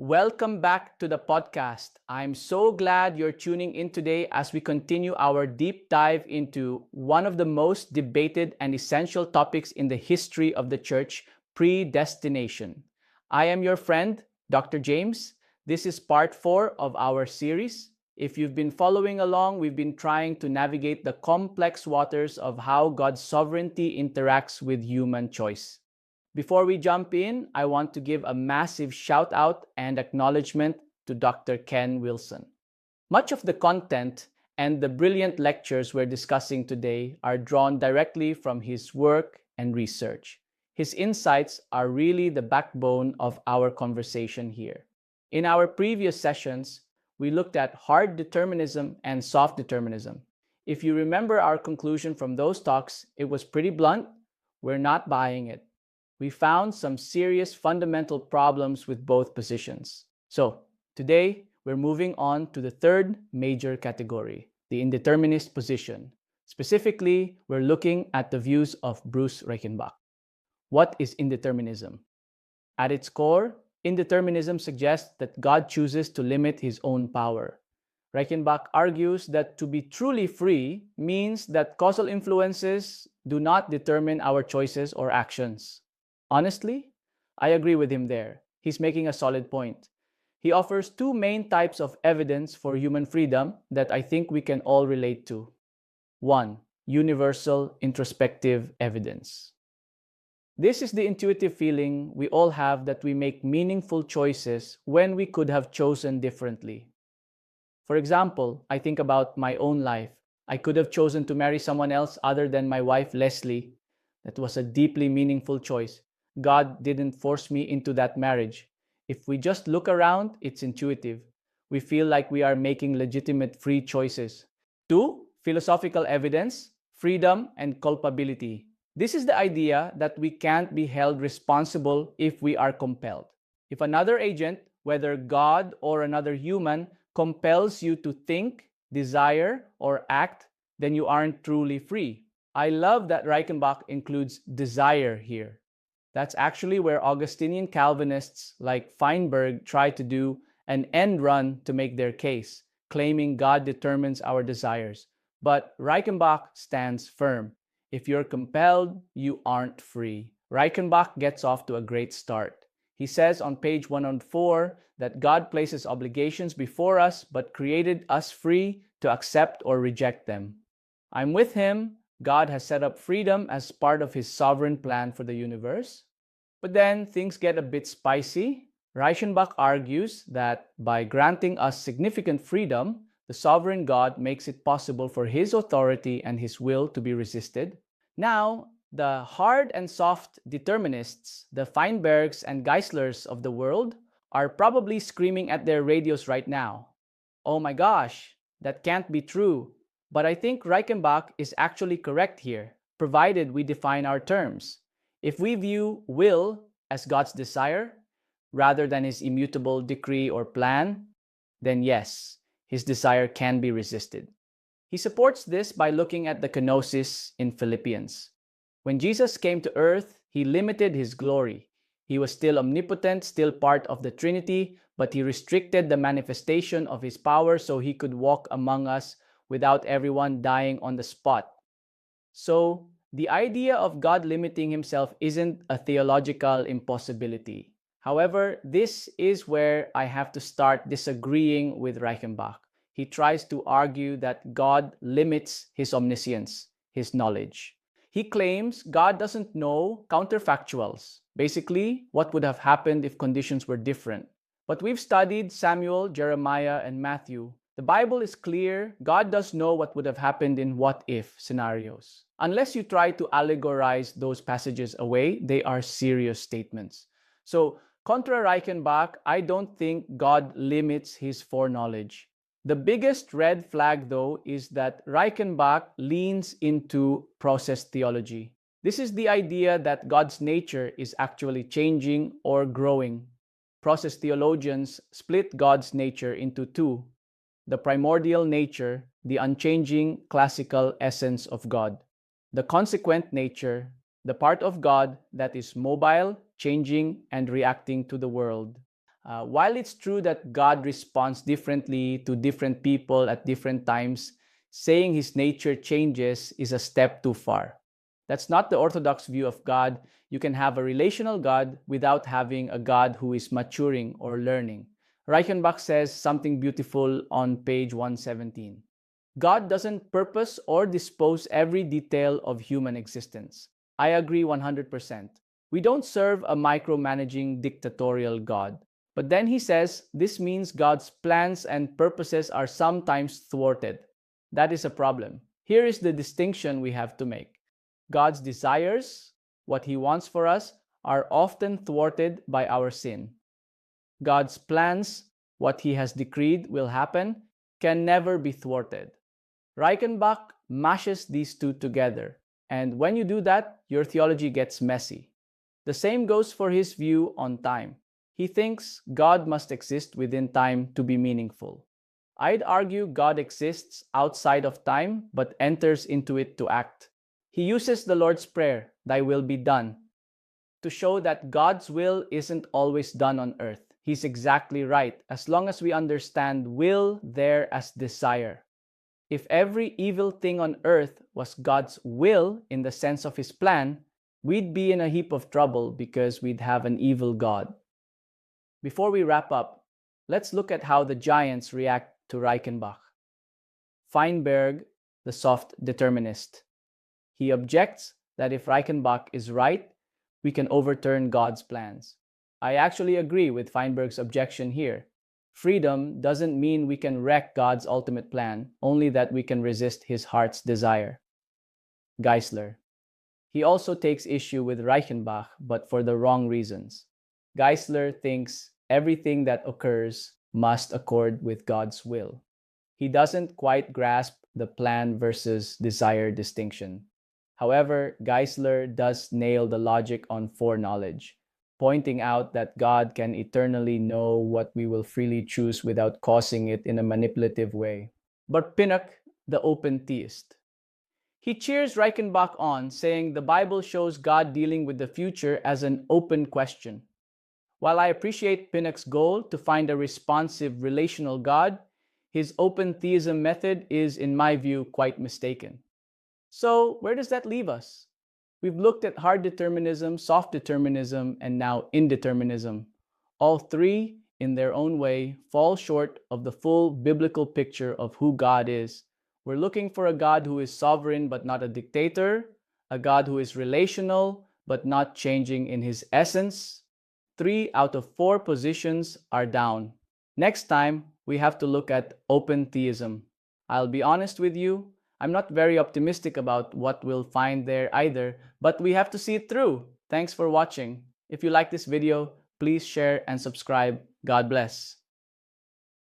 Welcome back to the podcast. I'm so glad you're tuning in today as we continue our deep dive into one of the most debated and essential topics in the history of the church, predestination. I am your friend, Dr. James. This is part 4 of our series. If you've been following along, we've been trying to navigate the complex waters of how God's sovereignty interacts with human choice. Before we jump in, I want to give a massive shout out and acknowledgement to Dr. Ken Wilson. Much of the content and the brilliant lectures we're discussing today are drawn directly from his work and research. His insights are really the backbone of our conversation here. In our previous sessions, we looked at hard determinism and soft determinism. If you remember our conclusion from those talks, it was pretty blunt. We're not buying it. We found some serious fundamental problems with both positions. So, today, we're moving on to the third major category, the indeterminist position. Specifically, we're looking at the views of Bruce Reichenbach. What is indeterminism? At its core, indeterminism suggests that God chooses to limit his own power. Reichenbach argues that to be truly free means that causal influences do not determine our choices or actions. Honestly, I agree with him there. He's making a solid point. He offers two main types of evidence for human freedom that I think we can all relate to. One, universal introspective evidence. This is the intuitive feeling we all have that we make meaningful choices when we could have chosen differently. For example, I think about my own life. I could have chosen to marry someone else other than my wife, Leslie. That was a deeply meaningful choice. God didn't force me into that marriage. If we just look around, it's intuitive. We feel like we are making legitimate free choices. 2. Philosophical evidence, freedom, and culpability. This is the idea that we can't be held responsible if we are compelled. If another agent, whether God or another human, compels you to think, desire, or act, then you aren't truly free. I love that Reichenbach includes desire here. That's actually where Augustinian Calvinists like Feinberg try to do an end run to make their case, claiming God determines our desires. But Reichenbach stands firm. If you're compelled, you aren't free. Reichenbach gets off to a great start. He says on page 104 that God places obligations before us but created us free to accept or reject them. I'm with him. God has set up freedom as part of his sovereign plan for the universe. But then things get a bit spicy. Reichenbach argues that by granting us significant freedom, the sovereign God makes it possible for his authority and his will to be resisted. Now, the hard and soft determinists, the Feinbergs and Geislers of the world, are probably screaming at their radios right now. Oh my gosh, that can't be true. But I think Reichenbach is actually correct here, provided we define our terms. If we view will as God's desire, rather than his immutable decree or plan, then yes, his desire can be resisted. He supports this by looking at the Kenosis in Philippians. When Jesus came to earth, he limited his glory. He was still omnipotent, still part of the Trinity, but he restricted the manifestation of his power so he could walk among us without everyone dying on the spot. So, the idea of God limiting himself isn't a theological impossibility. However, this is where I have to start disagreeing with Reichenbach. He tries to argue that God limits his omniscience, his knowledge. He claims God doesn't know counterfactuals, basically what would have happened if conditions were different. But we've studied Samuel, Jeremiah, and Matthew. The Bible is clear. God does know what would have happened in what-if scenarios. Unless you try to allegorize those passages away, they are serious statements. So, contra Reichenbach, I don't think God limits his foreknowledge. The biggest red flag, though, is that Reichenbach leans into process theology. This is the idea that God's nature is actually changing or growing. Process theologians split God's nature into two: the primordial nature, the unchanging classical essence of God; the consequent nature, the part of God that is mobile, changing, and reacting to the world. While it's true that God responds differently to different people at different times, saying his nature changes is a step too far. That's not the orthodox view of God. You can have a relational God without having a God who is maturing or learning. Reichenbach says something beautiful on page 117. God doesn't purpose or dispose every detail of human existence. I agree 100%. We don't serve a micromanaging dictatorial God. But then he says this means God's plans and purposes are sometimes thwarted. That is a problem. Here is the distinction we have to make. God's desires, what he wants for us, are often thwarted by our sin. God's plans, what he has decreed will happen, can never be thwarted. Reichenbach mashes these two together, and when you do that, your theology gets messy. The same goes for his view on time. He thinks God must exist within time to be meaningful. I'd argue God exists outside of time but enters into it to act. He uses the Lord's Prayer, "Thy will be done," to show that God's will isn't always done on earth. He's exactly right, as long as we understand will there as desire. If every evil thing on earth was God's will in the sense of his plan, we'd be in a heap of trouble because we'd have an evil God. Before we wrap up, let's look at how the giants react to Reichenbach. Feinberg, the soft determinist. He objects that if Reichenbach is right, we can overturn God's plans. I actually agree with Feinberg's objection here. Freedom doesn't mean we can wreck God's ultimate plan, only that we can resist his heart's desire. Geisler. He also takes issue with Reichenbach, but for the wrong reasons. Geisler thinks everything that occurs must accord with God's will. He doesn't quite grasp the plan versus desire distinction. However, Geisler does nail the logic on foreknowledge, pointing out that God can eternally know what we will freely choose without causing it in a manipulative way. But Pinnock, the open theist. He cheers Reichenbach on, saying the Bible shows God dealing with the future as an open question. While I appreciate Pinnock's goal to find a responsive relational God, his open theism method is, in my view, quite mistaken. So, where does that leave us? We've looked at hard determinism, soft determinism, and now indeterminism. All three, in their own way, fall short of the full biblical picture of who God is. We're looking for a God who is sovereign but not a dictator, a God who is relational but not changing in his essence. 3 out of 4 positions are down. Next time, we have to look at open theism. I'll be honest with you, I'm not very optimistic about what we'll find there either, but we have to see it through. Thanks for watching. If you like this video, please share and subscribe. God bless.